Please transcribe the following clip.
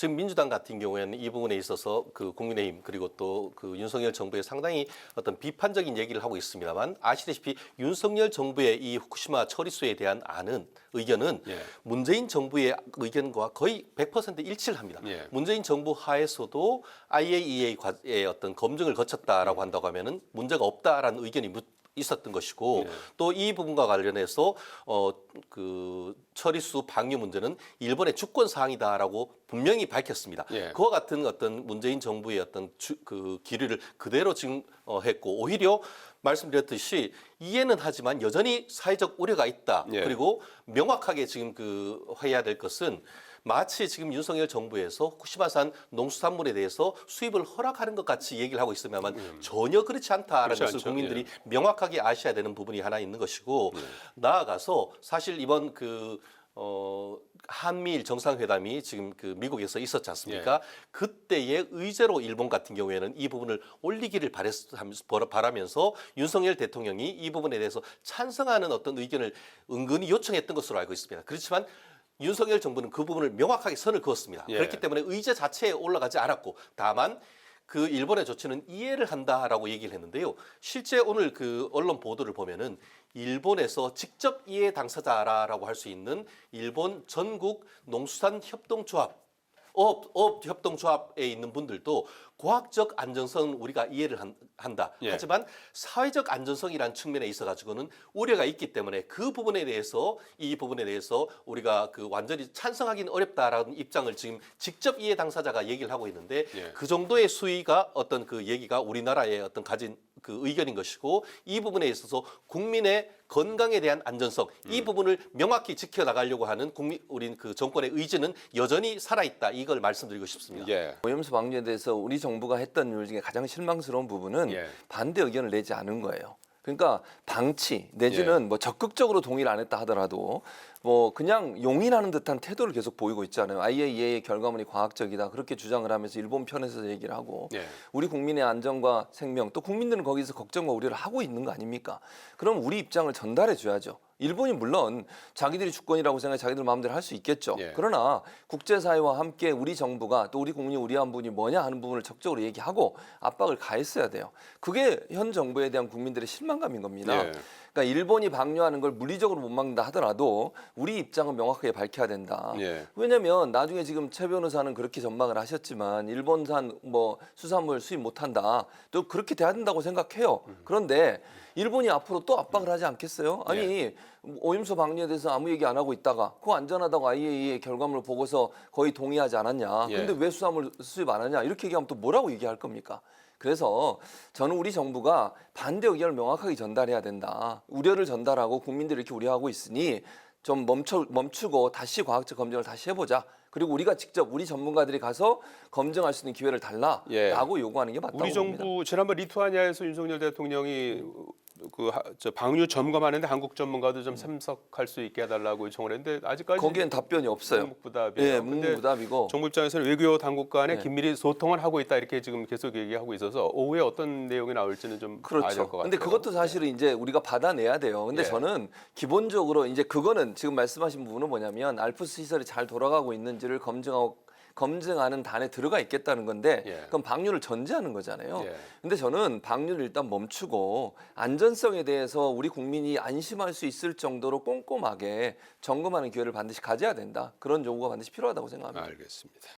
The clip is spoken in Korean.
지금 민주당 같은 경우에는 이 부분에 있어서 그 국민의힘 그리고 또 그 윤석열 정부에 상당히 어떤 비판적인 얘기를 하고 있습니다만 아시다시피 윤석열 정부의 이 후쿠시마 처리수에 대한 의견은 예. 문재인 정부의 의견과 거의 100% 일치를 합니다. 예. 문재인 정부 하에서도 IAEA의 어떤 검증을 거쳤다라고 한다고 하면은 문제가 없다라는 의견이 있었던 것이고 예. 또 이 부분과 관련해서 그 처리수 방류 문제는 일본의 주권 사항이다라고 분명히 밝혔습니다. 예. 그와 같은 어떤 문재인 정부의 어떤 그 기류를 그대로 지금 했고 오히려 말씀드렸듯이 이해는 하지만 여전히 사회적 우려가 있다. 예. 그리고 명확하게 지금 그 해야 될 것은 마치 지금 윤석열 정부에서 후쿠시마산 농수산물에 대해서 수입을 허락하는 것 같이 얘기를 하고 있습니다만 전혀 그렇지 않다라는 그렇지 것을 않죠. 국민들이 예. 명확하게 아셔야 되는 부분이 하나 있는 것이고 나아가서 사실 이번 한미일 정상회담이 지금 그 미국에서 있었지 않습니까? 그때의 의제로 일본 같은 경우에는 이 부분을 올리기를 바라면서 윤석열 대통령이 이 부분에 대해서 찬성하는 어떤 의견을 은근히 요청했던 것으로 알고 있습니다. 그렇지만 윤석열 정부는 그 부분을 명확하게 선을 그었습니다. 예. 그렇기 때문에 의제 자체에 올라가지 않았고 다만 그 일본의 조치는 이해를 한다라고 얘기를 했는데요. 실제 오늘 그 언론 보도를 보면은 일본에서 직접 이해 당사자라고 할 수 있는 일본 전국 농수산 협동조합 업 협동조합에 있는 분들도 과학적 안전성은 우리가 이해를 한다. 예. 하지만 사회적 안전성이라는 측면에 있어 가지고는 우려가 있기 때문에 그 부분에 대해서 이 부분에 대해서 우리가 그 완전히 찬성하기는 어렵다라는 입장을 지금 직접 이해 당사자가 얘기를 하고 있는데 예. 그 정도의 수위가 어떤 그 얘기가 우리나라의 어떤 가진 그 의견인 것이고 이 부분에 있어서 국민의 건강에 대한 안전성 이 부분을 명확히 지켜나가려고 하는 우리 그 정권의 의지는 여전히 살아있다 이걸 말씀드리고 싶습니다. 예. 오염수 방류에 대해서 우리 정부가 했던 일 중에 가장 실망스러운 부분은 예. 반대 의견을 내지 않은 거예요. 그러니까 방치 내지는 뭐 적극적으로 동의를 안 했다 하더라도 뭐 그냥 용인하는 듯한 태도를 계속 보이고 있잖아요. IAEA의 결과물이 과학적이다 그렇게 주장을 하면서 일본 편에서 얘기를 하고 예. 우리 국민의 안전과 생명 또 국민들은 거기서 걱정과 우려를 하고 있는 거 아닙니까? 그럼 우리 입장을 전달해 줘야죠. 일본이 물론 자기들이 주권이라고 생각해 자기들 마음대로 할 수 있겠죠. 예. 그러나 국제사회와 함께 우리 정부가 또 우리 국민이 우려한 부분이 뭐냐 하는 부분을 적극적으로 얘기하고 압박을 가했어야 돼요. 그게 현 정부에 대한 국민들의 실망감인 겁니다. 예. 그러니까 일본이 방류하는 걸 물리적으로 못 막는다 하더라도 우리 입장은 명확하게 밝혀야 된다. 예. 왜냐하면 나중에 지금 최 변호사는 그렇게 전망을 하셨지만 일본산 뭐 수산물 수입 못한다. 또 그렇게 돼야 된다고 생각해요. 그런데 일본이 앞으로 또 압박을 하지 않겠어요? 아니 오염수 방류에 대해서 아무 얘기 안 하고 있다가 그거 안전하다고 IAEA 결과물 보고서 거의 동의하지 않았냐. 예. 근데 왜 수산물 수입 안 하냐. 이렇게 얘기하면 또 뭐라고 얘기할 겁니까? 그래서 저는 우리 정부가 반대 의견을 명확하게 전달해야 된다. 우려를 전달하고 국민들이 이렇게 우려하고 있으니 좀 멈추고 다시 과학적 검증을 다시 해보자. 그리고 우리가 직접 우리 전문가들이 가서 검증할 수 있는 기회를 달라라고 예. 요구하는 게 맞다고 우리 봅니다. 정부 지난번 리투아니아에서 윤석열 대통령이 저 방류 점검하는데 한국 전문가도 좀 참석할 수 있게 해달라고 요청을 했는데 아직까지 거기엔 답변이 없어요. 묵묵부답이에요. 예, 근데 묵묵부답이고. 정부 입장에서는 외교 당국 간에 네. 긴밀히 소통을 하고 있다 이렇게 지금 계속 얘기하고 있어서 오후에 어떤 내용이 나올지는 좀 봐야 될 그렇죠. 것 같아요. 근데 그것도 사실은 이제 우리가 받아내야 돼요. 근데 예. 저는 기본적으로 이제 그거는 지금 말씀하신 부분은 뭐냐면 알프스 시설이 잘 돌아가고 있는지를 검증하는 단에 들어가 있겠다는 건데 예. 그럼 방류를 전제하는 거잖아요. 예. 근데 저는 방류를 일단 멈추고 안전성에 대해서 우리 국민이 안심할 수 있을 정도로 꼼꼼하게 점검하는 기회를 반드시 가져야 된다. 그런 요구가 반드시 필요하다고 생각합니다. 알겠습니다.